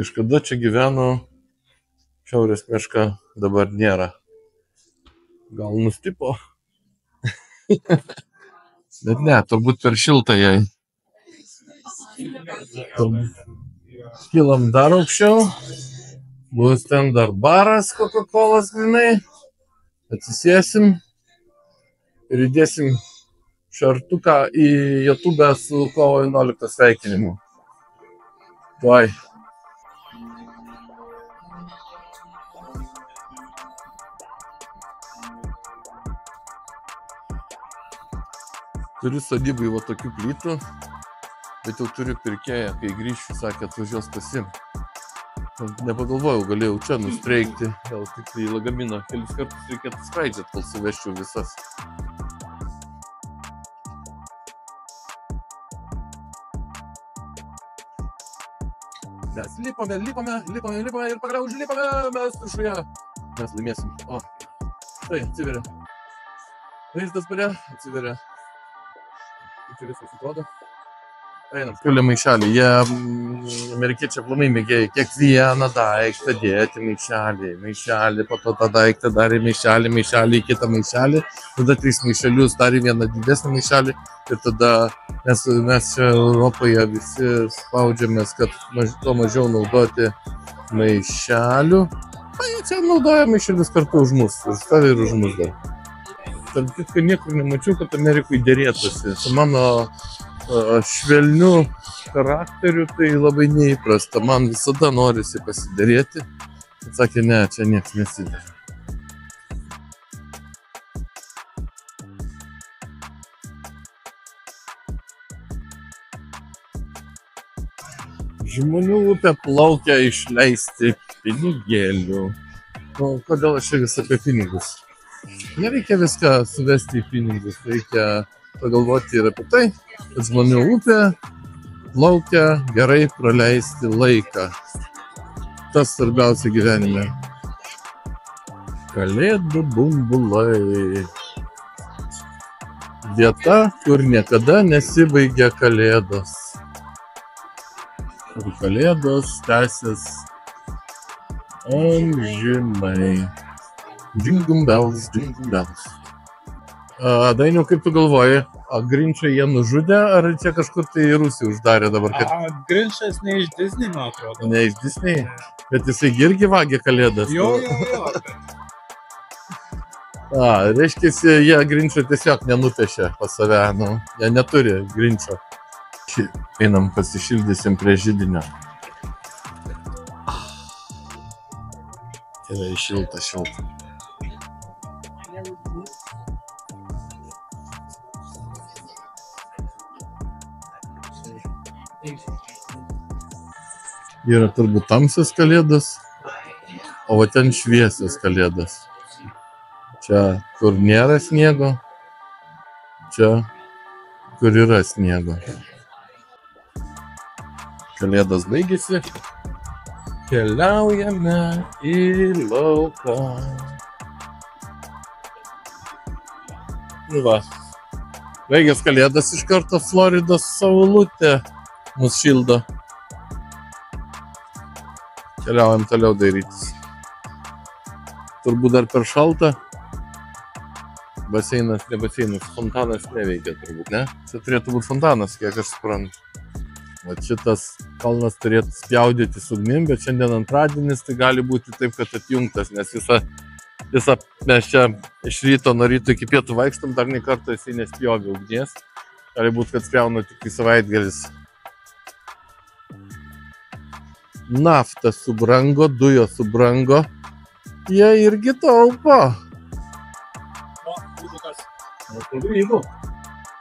Kažkada čia gyveno šiaurės meška, dabar nėra. Gal nustipo? Bet ne, turbūt per šilta jai. Kylam dar aukščiau. Bus ten dar baras Coca-Colas grinai. Atsisėsim ir įdėsim šartuką į YouTube su kovo 11 sveikinimu. Tuoj. Turiu sodybai va tokių plytų, bet jau turiu pirkėją, kai grįšiu, sakė, atvažiuos pasiimti. Nepagalvojau, galėjau čia nustreikti, gal tik į lagaminą kelis kartus reikėtų skraidžiat, kol suveščiau visas. Mes lipame ir pagaliau užlipame, mes viršuje. Mes laimėsim. O, štai, atsiveria. Vaizdas bare, atsiveria. Kaip čia viskas atrodo? Einam. Kiulė maišelį. Jie, amerikiečiai aplamai mėgėjai, kiekvieną daiktą dėti maišelį, po to tą daiktą darė maišelį, į kitą maišelį, tada 3 maišelius darė vieną didesnį maišelį ir tada mes čia Europoje visi spaudžiamės, kad to mažiau naudoti maišelių. Jie čia naudoja maišelius kartu už mus, už tave ir už mus dar. Tarp kitko niekur nemačiau, kad Amerikui dėrėtųsi. Su mano švelniu charakteriu tai labai neįprasta. Man visada norisi pasiderėti. Bet sakė, ne, čia nieks nesiderė. Žmonių upė plaukia išleisti pinigėlių. O kodėl aš čia vis apie pinigus? Nereikia viską suvesti į pinigus, reikia pagalvoti ir apie tai, kad žmonių upė plaukia gerai praleisti laiką. Tas svarbiausia gyvenime. Kalėdų bumbulai. Vieta, kur niekada nesibaigia kalėdos. Ir kalėdos tęsis amžinai. Jingle bells, jingle bells. Dainiau, kaip tu galvoji, Grinčą jie nužudė, ar čia kažkur tai į Rusiją uždarė dabar? Grinčas ne iš Disney, man atrodo. Ne iš Disney? Bet jisai irgi vagė kalėdas. Jo. Reiškia, jie Grinčą tiesiog nenupešė pas save, jie neturi Grinčo. Einam pasišildysim prie židinio. Yra šilta. Yra turbūt tamsios kalėdos, o va ten šviesios kalėdos. Čia, kur nėra sniego, čia, kur yra sniego. Kalėdos baigėsi, keliaujame į lauką. Va, baigęs kalėdas iš karto Floridos saulutė mus šildo. Keliaujam toliau dairytis. Turbūt dar per šalta. Baseinas, ne baseinas, fontanas neveikia turbūt, ne? Čia turėtų būti fontanas, kiek aš suprantu. O šitas kalnas turėtų spjaudyti su ugnim, bet šiandien antradienis, tai gali būti taip, kad atjungtas, nes visą mes čia iš ryto nuo ryto iki pietų vaikštam, dar nei kartą jisai nespjovė ugnies. Gali būti, kad spjauna tik į savaitgalis. Nafta subrango, dujos subrango, jie irgi taupo. Grybų.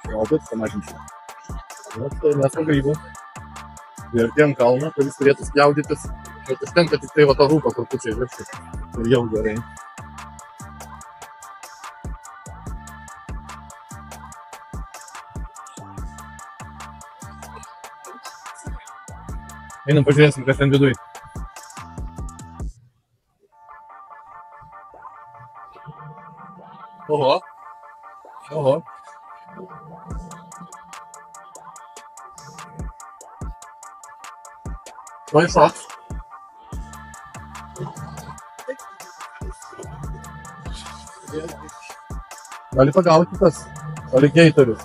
Galbūt pamažinčiau. Mes po grybų. Vertėjom kalną, kuris turėtų spjaudytis. Bet užtenka tik tai va tą rūpą, kur pučiai viršus. Ir jau gerai. Einam pažiūrėsim, kas ten viduj. Oho. Vai só. Gali pagauti tas aligatorius.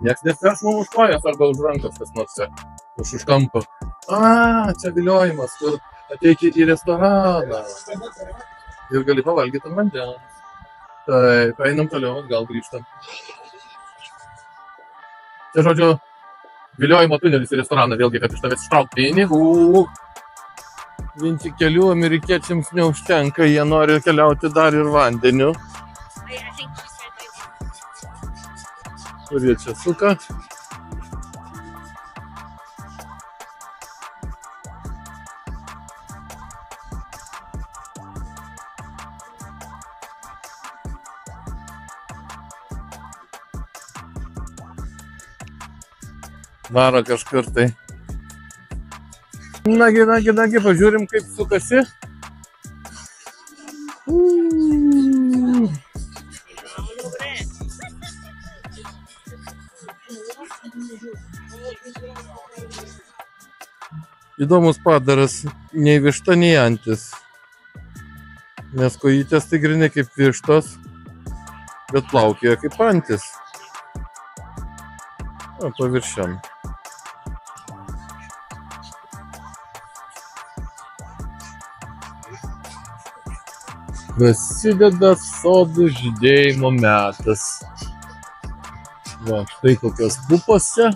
Nieks nesvers mums už kojas arba už rankas kas nors čia. Už kampo. Čia viliojimas, kur ateiki į restoraną. Ir gali pavalgyti ant vandens. Taip, einam toliau, gal grįžtam. Čia, žodžiu, viliojimo tunelis į restoraną, vėlgi, kad iš tavęs ištraukti pinigų. Vien tik kelių amerikiečiams neužtenka, jie nori keliauti dar ir vandeniu. Kurie čia suka. Varo kažkur tai. Nagi, pažiūrim, kaip sukasi. Įdomus padaras, nei višta, nei antis. Nes kojytės tai grinai kaip vištos, bet plaukioja kaip antis. O paviršiam. Prasideda sodų žydėjimo metas. Va, štai kokios pupose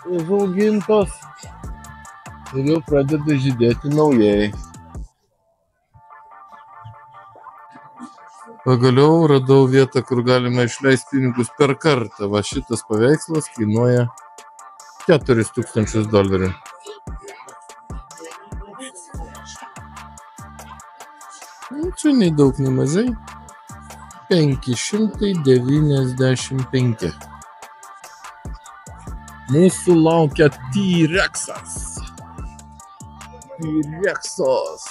užaugintos. Ir jau pradeda žydėti naujai. Pagaliau radau vietą, kur galima išleisti pinigus per kartą. Va, šitas paveikslas kainuoja $4000. Čia nei daug, nei mažai. 595. Mūsų laukia T-Rexas. T-Rexos.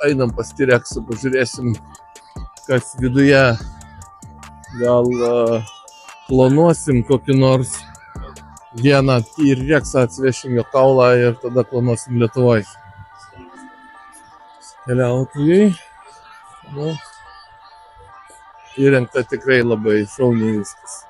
Einam pas T-Rexą, pažiūrėsim, kas viduje. Gal klonuosim kokį nors vieną T-Rexą, atsivešim jo kaulą ir tada klonuosim Lietuvoje. Keliautojai. Nu, įrengta tikrai labai šauniai viskas.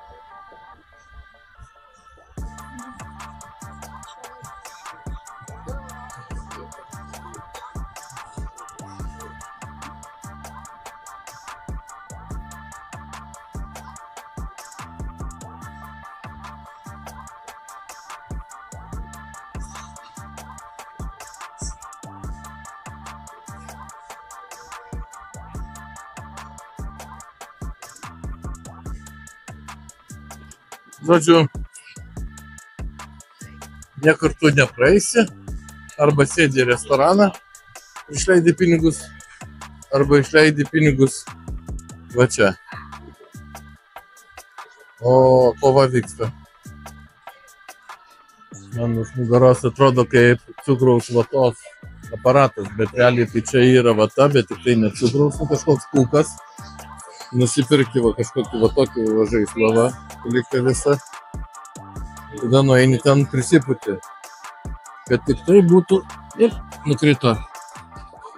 Žodžiu, niekur tu nepraeisi, arba sėdi į restoraną, išleidi pinigus, arba išleidi pinigus va čia. O kova vyksta. Man už nugaros atrodo kaip cukraus vatos aparatas, bet realiai tai čia yra vata, bet tik tai ne cukraus, kažkoks pūkas. Nusipirki va kažkokį va tokį va žaislą, va, palikti visą. Tada nueini ten prisiputi. Kad tik tai būtų, ir nukrito.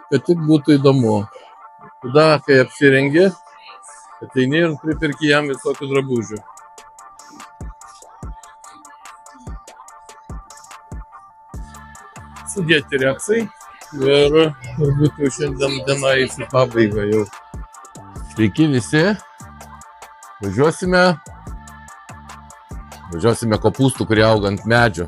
Kad tik būtų įdomu. Tada, kai apsirengi, ateini ir pripirki jam visokių drabužių. Sudėti reksai ir būtų šiandien diena į pabaigą jau. Sveiki visi, važiuosime kopūstų, kurie auga ant medžio.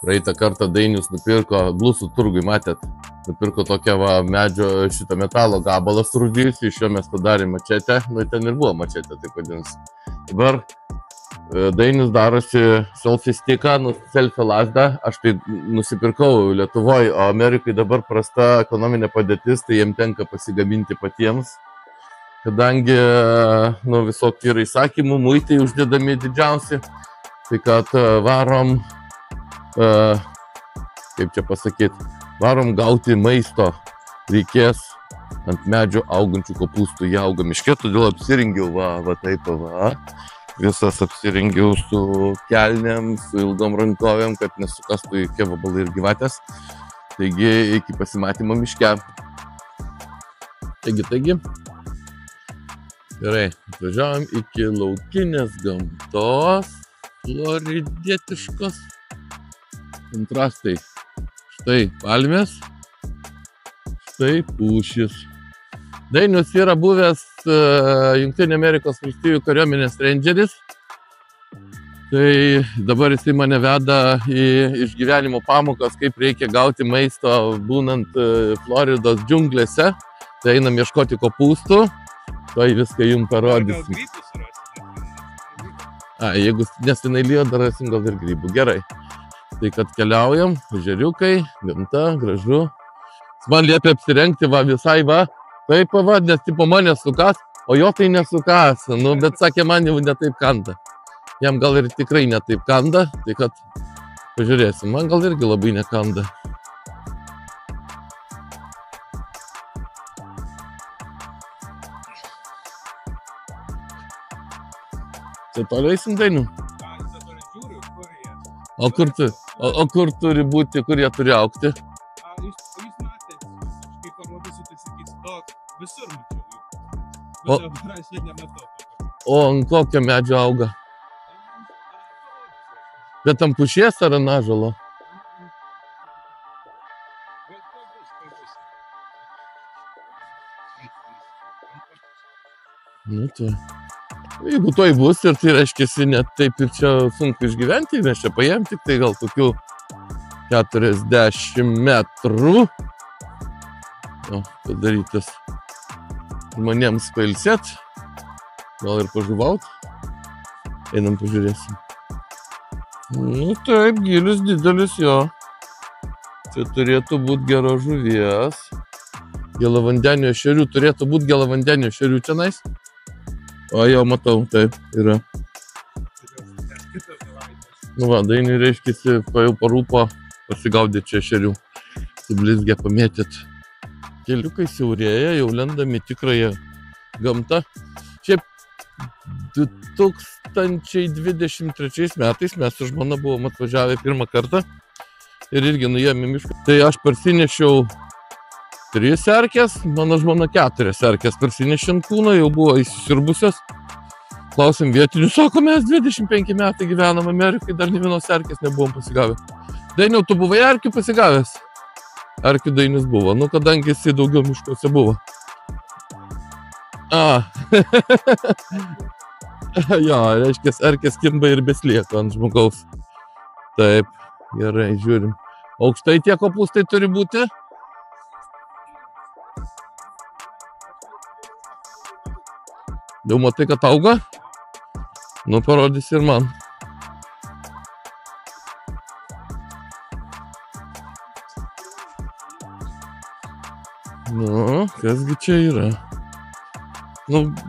Praeitą kartą Dainius nupirko, Blusų turgui, matėt, nupirko tokią va medžio šitą metalo gabalą surūdijusį, iš jo mes padarėm mačetę, nu ten ir buvo mačetė, taip vadinasi. Dabar Dainius darosi selfie sticką, selfie lasdą, aš tai nusipirkau Lietuvoje, o Amerikai dabar prasta ekonominė padėtis, tai jiem tenka pasigaminti patiems. Kadangi visokių yra įsakymų, muitai uždedami didžiausi, tai kad varom, kaip čia pasakyti, varom gauti maisto, reikės ant medžio augančių kopūstų. Jie auga miške, todėl apsirengiau, va taip, va. Visas apsirengiau su kelnėm, su ilgom rankovėm, kad nesukastų jokie vabalai ir gyvatės. Taigi, iki pasimatymo miške. Taigi. Gerai, atvažiavom iki laukinės gamtos, floridietiškos. Kontrastai. Štai palmės, štai pušis. Dainius yra buvęs Jungtinių Amerikos valstijų kariuomenės rangers. Tai dabar jisai mane veda į išgyvenimo pamokas, kaip reikia gauti maisto būnant Floridos džiunglėse. Tai einam ieškoti kopūstų. Tai viską jums parodysim. Jeigu nesenai lyjo, dar rasim gal ir grybų. Gerai. Tai kad keliaujam, ežeriukai, gamta, gražu. Man liepia apsirengti visai taip nes tipo mane sukas, o jo tai nesukas. Bet sakė, man jau netaip kanda. Jam gal ir tikrai netaip kanda, tai kad pažiūrėsim, man gal irgi labai nekanda. Čia toliau eisim, Dainių? O kur turi būti, kur jie turi augti? Visur mačiau. O ant kokio medžio auga? Bet ant pušies ar ant ąžuolo? Tai. Jeigu toj bus ir tai reiškiasi net taip ir čia sunku išgyventi, mes čia paėm tik tai gal kokių 40 metrų. Padarytas žmonėms pailsėt, gal ir pažuvaut. Einam pažiūrėsim. Taip, gylis didelis jo. Čia turėtų būti geros žuvies. Gėlavandenio ešerių, turėtų būti gėlavandenio ešerių čionais. O jau matau, taip, yra. Dainiui reiškiasi, jau parūpo pasigaudė čia ešerių. Sublizgė pamėtyt. Keliukai siaurėja, jau lendam į tikrąją gamtą. Šiaip 2023 metais mes su žmona buvom atvažiavę pirmą kartą ir irgi nuėjom į mišką. Tai aš parsinešiau 3 erkės, mano žmona 4 erkės parsinešė ant kūno, jau buvo įsisirbusios. Klausėm vietinių, sako, mes 25 metai gyvenam Amerikai, dar ne vienos erkės nebuvom pasigavę. Dainiau, tu buvai erkių pasigavęs? Erkių Dainis buvo, kadangi jisai daugiau miškuose buvo. Jo, reiškia, erkės kimba ir beslieka ant žmogaus. Taip, gerai, žiūrim. Aukštai tie kopūstai turi būti? Jau matai, kad auga? Parodys ir man. Kasgi čia yra?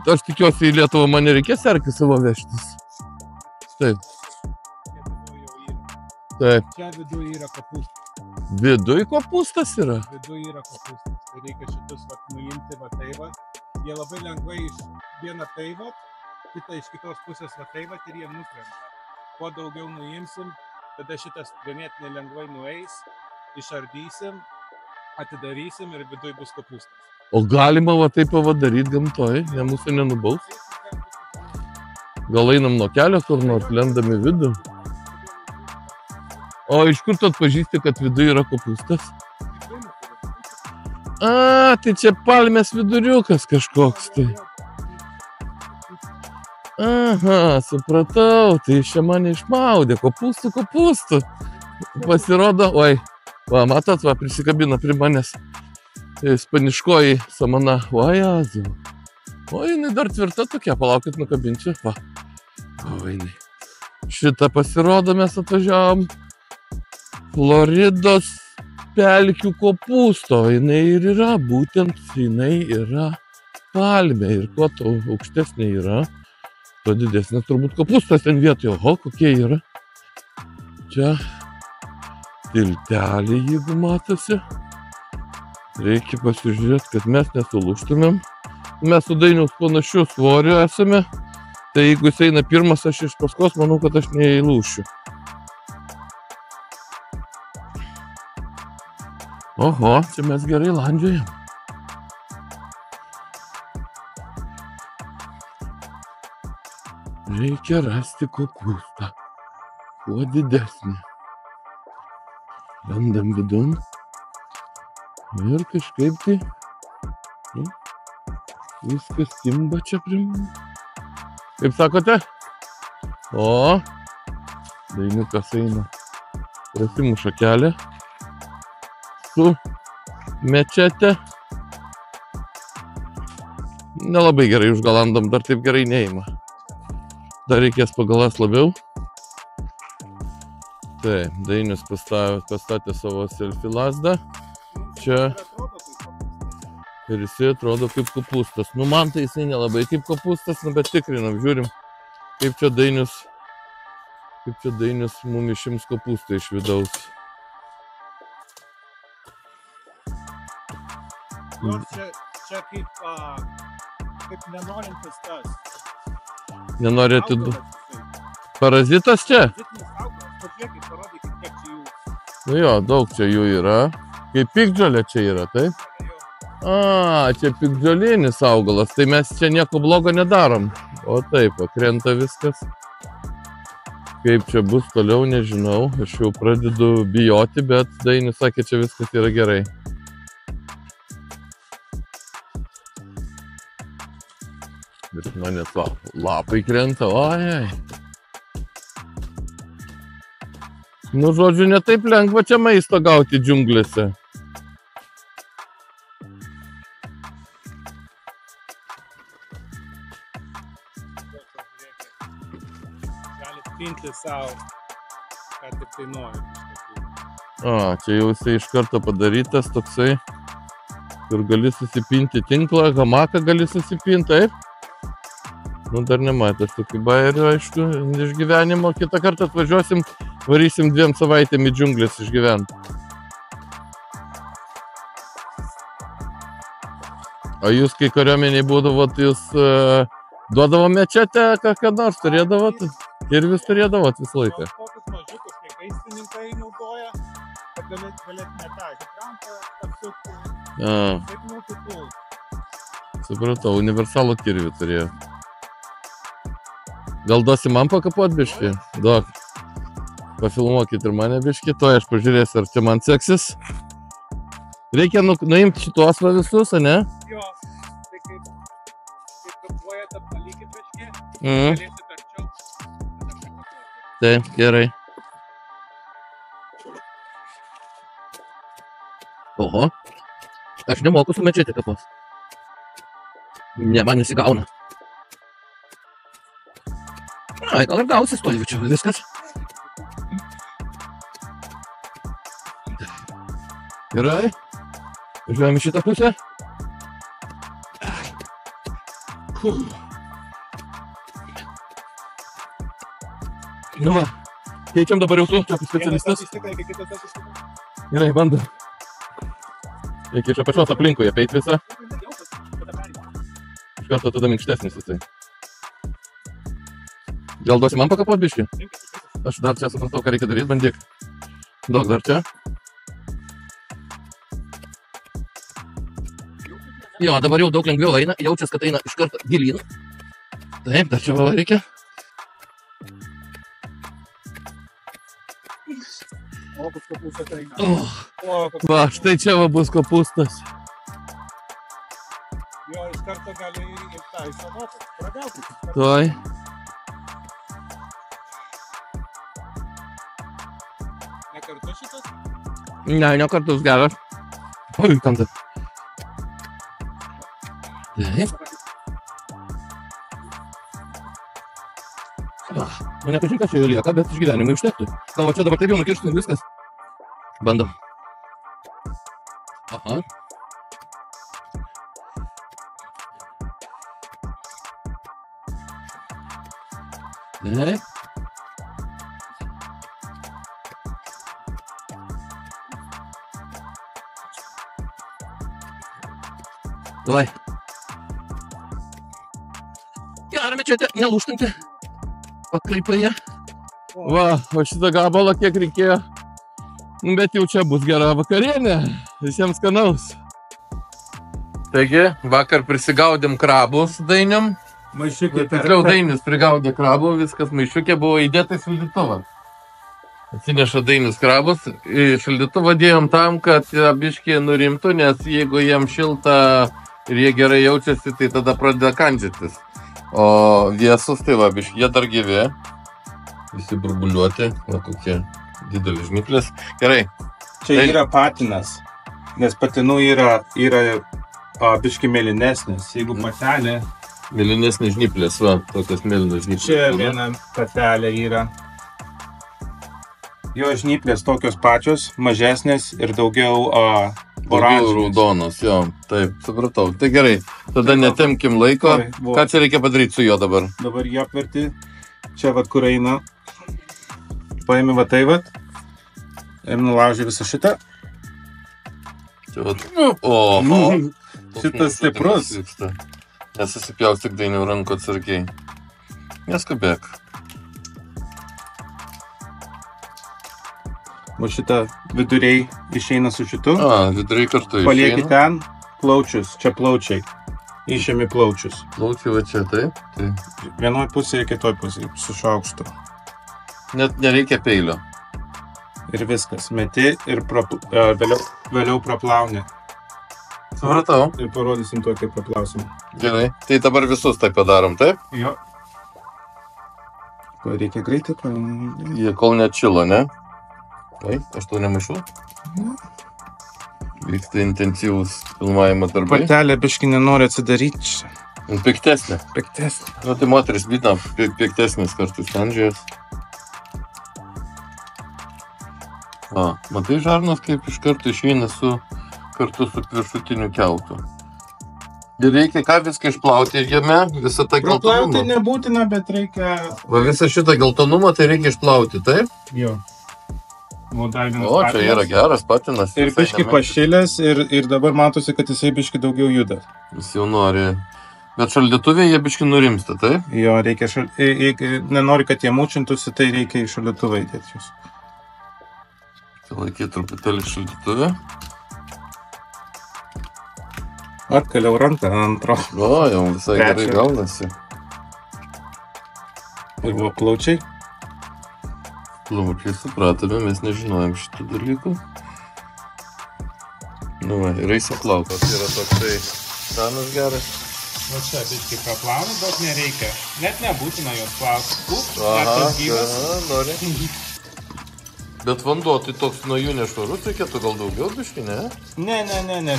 Aš tikiuosi į Lietuvą man nereikės erkių savo vežtis. Taip. Taip. Čia viduj yra kopūstas. Viduj kopūstas yra? Viduj yra kopūstas. Tai reikia šitus nuimti Jie labai lengvai iš vieną kitą iš kitos pusės ir jie nukrenta. Kuo daugiau nuimsim, tada šitas ganėtinai lengvai nueis, išardysim, atidarysim ir viduj bus kopūstas. O galima taip daryti gamtoj, ne mūsų nenubaus? Gal einam nuo kelio kur nors, lendam į vidų? O iš kur tu atpažįsti, kad viduj yra kopūstas? Tai čia palmės viduriukas kažkoks tai. Aha, supratau, tai čia mane išmaudė, kopūstų. Pasirodo, matot, prisikabina prie manęs spaniškoji samana. Jazu. Jinai dar tvirta tokia, palaukit, nukabinčiau. Šitą pasirodo mes atvažiavom Floridos pelkių kopūsto. Jinai ir yra, būtent jinai yra palmė. Ir kuo to aukštesnė yra, tuo didesnė turbūt kopūstas ten vietoje. Oho, kokie yra. Čia tiltelė, jeigu matosi. Reikia pasižiūrėti, kad mes nesulūštumėm. Mes su Dainiaus panašiu svoriu esame. Tai jeigu jis eina pirmas, aš iš paskos, manau, kad aš neįlūšiu. Oho, čia mes gerai landžiojam. Reikia rasti kopūstą. Kuo didesnį. Randam vidun. Ir kažkaip tai viskas kimba čia prie mūsų. Kaip sakote? O, Dainiukas eina. Prasimuša kelią su mečete. Nelabai gerai užgalandam, dar taip gerai neima. Dar reikės pagalas labiau. Taip, Dainius pastatė savo selfie lazdą. Čia. Ir jisai atrodo kaip kopūstas. Nu, man tai jisai nelabai kaip kopūstas, nu, bet tikrinam, žiūrim, kaip čia Dainius mum išims kopūstą iš vidaus. Nors čia kaip nenorintis tas. Nenorėtų... Parazitas čia? Pažiūrėkit, parodykit, kiek čia jų. Nu jo, daug čia jų yra. Kaip piktžolė čia yra, taip? A, čia piktžolinis augalas, tai mes čia nieko blogo nedarom. O taip, krenta viskas. Kaip čia bus toliau, nežinau. Aš jau pradedu bijoti, bet Dainius sakė, čia viskas yra gerai. Bet manęs lapai krenta, ojai. Nu, žodžiu, ne taip lengva čia maisto gauti džiunglėse. Pinti savo, ką tik tai nori. A, čia jau jisai iš karto padarytas toksai, kur gali susipinti tinklą, hamaką gali susipinti, taip? Nu, dar nematęs tokių bairių, aišku, iš gyvenimo. Kitą kartą atvažiuosim, varysim 2 savaitėm į džiunglės išgyventi. O jūs, kai kariuomeniai būdavot, jūs duodavo mečetę, ką nors turėdavot? Ir vis turėdavot visą laiką. Tokius mažiukus, kai gaistininkai naudoja, kad galėtume tą ekrantą apsukti. Taip nukitų. Supratau, universalų kirvį turėjo. Gal duosi man pakapuot biškį? Duok. Pafilmuokit ir mane biškį, to aš pažiūrėsiu, ar čia man seksis. Reikia nuimti šituos va visus, a ne? Jo, tai kaip kapuojate, palikit biškį, galėsit arčiau. Taip, gerai. Oho, aš nemoku su mečete kapos. Ne, man nesigauna. Ai, gal ir gausis to jaučiu, viskas. Gerai. Važiuojam į šitą pusę. Nu va, keičiam dabar jau tu, čia specialistas. Gerai, bandom. Reikia iš apačios aplinkui apeit visą. Iš karto tada minkštesnis jisai. Gal duosi man pakapot biškį? Aš dar čia supratau, ką reikia daryti, bandyk. Duok dar čia. Jo, dabar jau daug lengviau eina, jaučias, kad eina iš karto gilyn. Taip, dar čia va reikia. O, bus kopūstas eina. Va, štai čia va bus kopūstas. Jo, iš karto gali ir tą įsalotą. Pragauti. Tuoj. Ne kartu šitas? Ne, ne kartus geras. Oi, kam tai? Taip. Man nepažin, ką čia jau lieka, bet išgyvenimai užtektų. Gal va čia dabar taip jau nukirštum viskas. Bandom. Aha. Taip. Davai. Gerai, mečete, nelūštinti. Pakraipoje. Va, o šitą gabalą kiek reikėjo. Bet jau čia bus gera vakarienė. Visiems skanaus. Taigi, vakar prisigaudėm krabų su Dainium. Maišiukė Tiksliau Dainis prigaudė krabų, viskas maišiukė buvo įdėta į šaldytuvą. Atsineša Dainis krabus, į šaldytuvą dėjom tam, kad biškį nurimtų, nes jeigu jiem šilta ir jie gerai jaučiasi, tai tada pradeda kandžytis. O viesus, tai va, biškį, jie dar gyvi, visi burbuliuoti, va kokie didelis žnyplės. Gerai. Čia yra patinas, nes patinų yra biškį mėlynesnis, jeigu patelė. Mėlynesnės žnyplės, va, tokios mėlynos žnyplės. Čia viena patelė yra. Jo žnyplės tokios pačios, mažesnės ir daugiau oranžinės. Raudonos, jo, taip, supratau. Tai gerai, tada netemkim laiko. Ką čia reikia padaryti su juo dabar? Dabar jį apverti. Čia vat kur eina. Paėmė va tai vat. Ir nulaužė visą šitą. Čia vat. Oho. Šitas stiprus. Nesusipjaus tik Dainių rankų atsargiai. Neskubėk. O šitą viduriai išeina su šitu. Viduriai kartu išeina. Palieki ten plaučius. Čia plaučiai. Išėmi plaučius. Plaučiai va čia, taip? Vienoj pusėje, kitoj pusėje. Su šaukštu. Net nereikia peilio. Ir viskas. Meti ir vėliau praplauni. Supratau. Ir parodysim to, kaip praplausim. Gerai. Tai dabar visus taip padarom, taip? Jo. Reikia greitai. Jie kol neatšilo, ne? Aš to nemaišau. Vyksta intensyvus filmavimo darbai. Patelė biškį nenori atsidaryti. Piktesnė. Piktesnė. Nu, tai moteris bitna piktesnis kartus kandžiojas. Matai žarnas, kaip iš karto išeina kartu su viršutiniu kiautu. Ir reikia ką viską išplauti jame, visą tą geltonumą. Praplauti nebūtina, bet reikia... Va visą šitą geltonumą tai reikia išplauti, taip? Jo. O, čia yra geras patinas. Ir biškį pašilęs ir dabar matosi, kad jisai biškį daugiau juda. Jis jau nori. Bet šaldytuvėje jie biškį nurimsta, taip? Jo, reikia nenori, kad jie mūčintųsi, tai reikia į šaldytuvą įdėti jūs. Laikyti truputėlį šaldytuvę. Atkaliau ranką antro. Jau visai gerai gaunasi. Ir buvo plaučiai. Plaučiai supratome, mes nežinojom šitų dalykų. Nu, ir eisi plaukas. Yra toksai stanas geras. O čia biškai praplaunu, daug nereikia. Net nebūtina jos plauti. Net tas gyvas. Nori. Bet vanduo tai toks nuo jų nešvarus, reikėtų gal daugiau biškai, ne? Ne.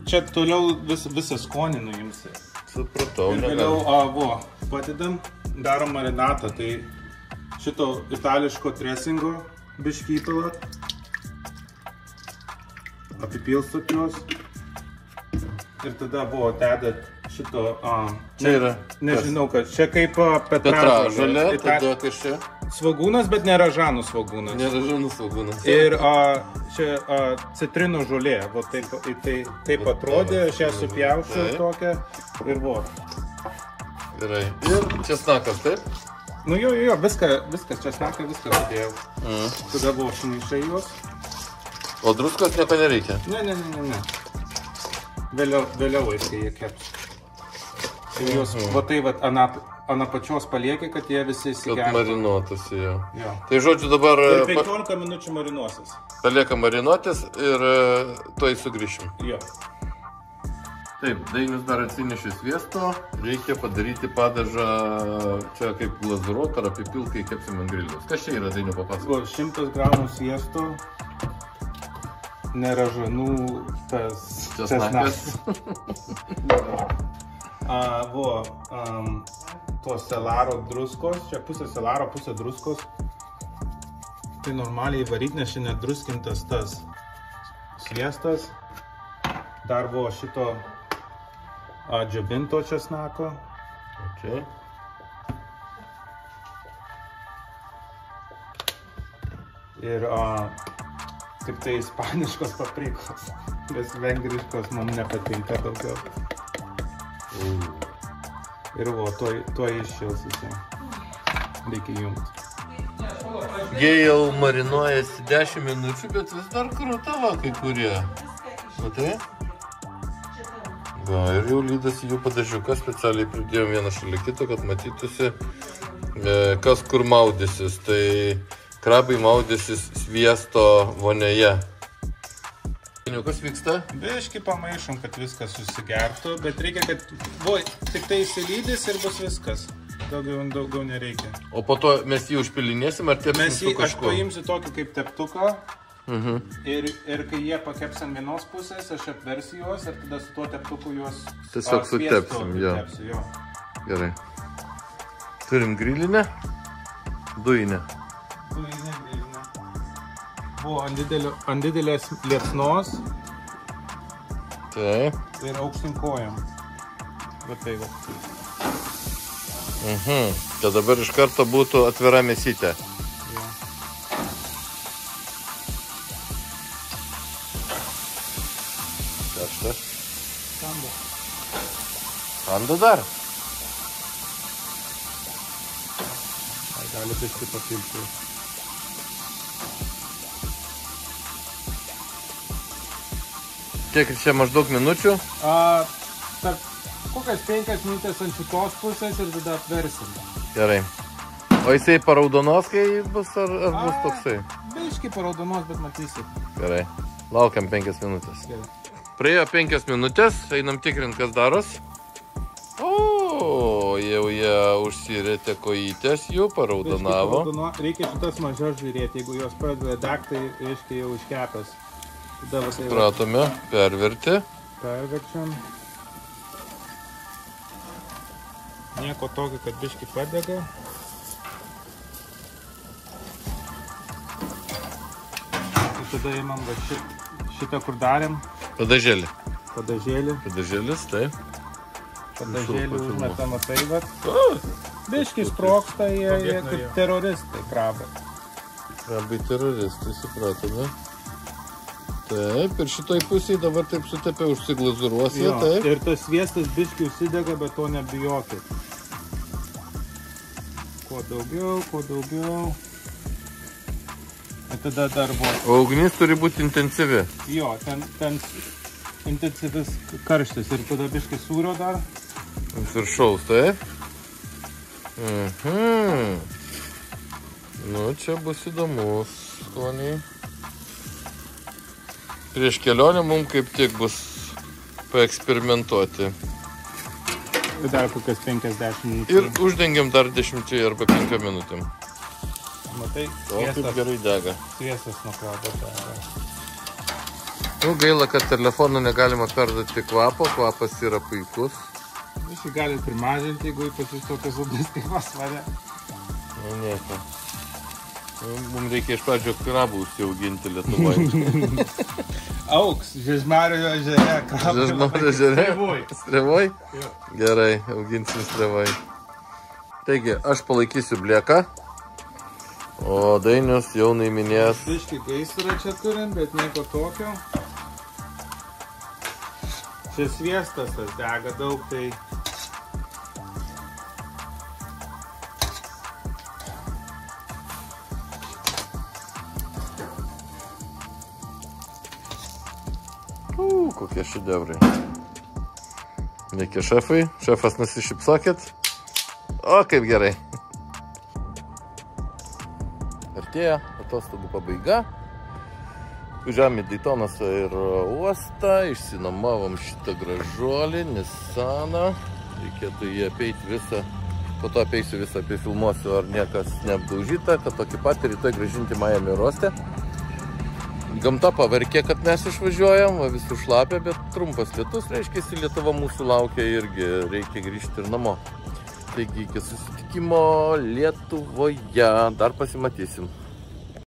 Čia toliau visą skonį nuimsi. Supratau. Ir vėliau, padedam, darom marinatą. Tai šito itališko dresingo biškį įpilat. Apipilstot juos. Ir tada dedat šito... Čia yra... Nežinau, kad čia kaip petražolė. Tada kas čia? Svogūnas, bet ne ražanų svogūnas. Ne ražanų svogūnas. Ir čia citrinų žolė. Taip atrodė, aš ją supjausiu tokią. Ir Gerai. Ir česnakas, taip? Nu jo, viskas, česnaką, viską padėjau. Tada sumaišai juos. O druskos nieko nereikia? Ne. Vėliau kai jie keps. Ir juos anapačios palieki, kad jie visi įsigertų. Kad marinuotųsi, jo. Tai žodžiu dabar... Ir 15 minučių marinuosis. Palieka marinuotis ir tuoj sugrįšim. Jo. Taip, Dainius dar atsinešė sviesto. Reikia padaryti padažą čia kaip glazūruotą ar apipilti, kai kepsim ant griliaus. Kas čia yra, Dainiu, papasakok? 100 gramų sviesto. Neražanų česnakas. Tos selaro druskos, čia pusė selaro, pusė druskos. Tai normaliai varyt, nes čia nedruskintas tas sviestas. Dar buvo šito džiobinto česnako. Okay. Ir tik tai ispaniškos paprikos. Nes vengriškos mums nepatinka daugiau. Ir tuo iššils visai. Reikia jungti. Jie jau marinuojasi 10 minučių, bet vis dar krūtava kai kurie. Matai? Va, ir jau lydasi jų padažiuką, specialiai pridėjom vieną šalia kito, kad matytųsi, kas kur maudysis. Tai krabai maudysis sviesto vonioje. Kas vyksta? Biškį pamaišom, kad viskas susigertų, bet reikia, kad tik tai įsilydys ir bus viskas. Daugiau nereikia. O po to mes jį užpilinėsim ar tepsim su kažkuo? Aš paimsiu tokį kaip teptuką ir kai jie pakeps ant vienos pusės, aš apversiu juos ir tada su tuo teptuku juos tiesiog sutepsim, jo. Gerai. Turim grilinę, dujinę. Dujinę, grilinę. Buvo ant didelės liepsnos. Taip. Ir aukštin kojam. Va tai va. Tai dabar iš karto būtų atvira mėsytė. Ja. Karšta? Kanda. Kanda dar? Gali biškį papilti. Kiek čia maždaug minučių? Kokias 5 minutės ant šitos pusės ir tada apversim. Gerai. O jisai paraudonos, kai bus ar bus toksai? Biškį paraudonos, bet matysit. Gerai. Laukiam 5 minutės. Gerai. Praėjo 5 minutės, einam tikrint, kas daros. O, jau jie užsirėtė kojytės, jų paraudonavo. Reikia šitas mažiau žiūrėti, jeigu jos pradeda degti, reiškia jau iškepęs. Supratome, perverti. Perverčiam. Nieko tokio, kad biškį padega. Ir tada įmam šitą, kur darėm. Padažėlį. Padažėlis, taip. Padažėlį užmetama tai vat. Biškį sproksta jie kaip teroristai, krabai. Krabai teroristai, supratome. Taip, ir šitoj pusėje dabar taip sutepė užsiglazuruosi, taip. Ir tas sviestas biškį užsidega, bet to nebijokit. Kuo daugiau. Ir tada dar buvo. O ugnis turi būti intensyvi. Jo, ten intensyvis karštis ir tada biškį sūrio dar. Viršaus, taip. Nu, čia bus įdomus skoniai. Prieš kelionę mums kaip tik bus paeksperimentuoti. Dar kokias 50 minučių. Ir uždengiam dar 10 arba 5 minutėm. Matai, o kaip gerai dega. Sviestas nuo kvapo dega. Nu, gaila, kad telefoną negalima perduoti kvapo, kvapas yra puikus. Jūs jį galite primažinti, jeigu ypač jūs tokias ugnis kaip pas mane. Nu, nieko. Mums reikia iš pradžio krabų užsiauginti Lietuvoje. Auks, Žiežmario ežere, krabų. Žiežmario ežere? Strevoj? Gerai, auginsim strevoj. Taigi, aš palaikysiu blieką, o Dainius jau naiminės. Biškį gaisrą čia turim, bet nieko tokio. Čia sviestas tas dega daug, tai... Kokie šedevrai. Reikia šefai. Šefas nusišypsokit. O, kaip gerai. Artėja atostogų pabaiga. Važiavom į Daytonos aerouostą. Išsinuomavom šitą gražuolį, Nissaną. Reikėtų jį apeiti visą. Po to apeisiu visą, apifilmuosiu, ar niekas neapdaužyta, kad tokį patį rytoj grąžinti Miami aerouoste. Gamta paverkė, kad mes išvažiuojam, visų šlapia, bet trumpas lietus, reiškia, Lietuva mūsų laukia irgi, reikia grįžti ir namo. Taigi, iki susitikimo Lietuvoje, dar pasimatysim.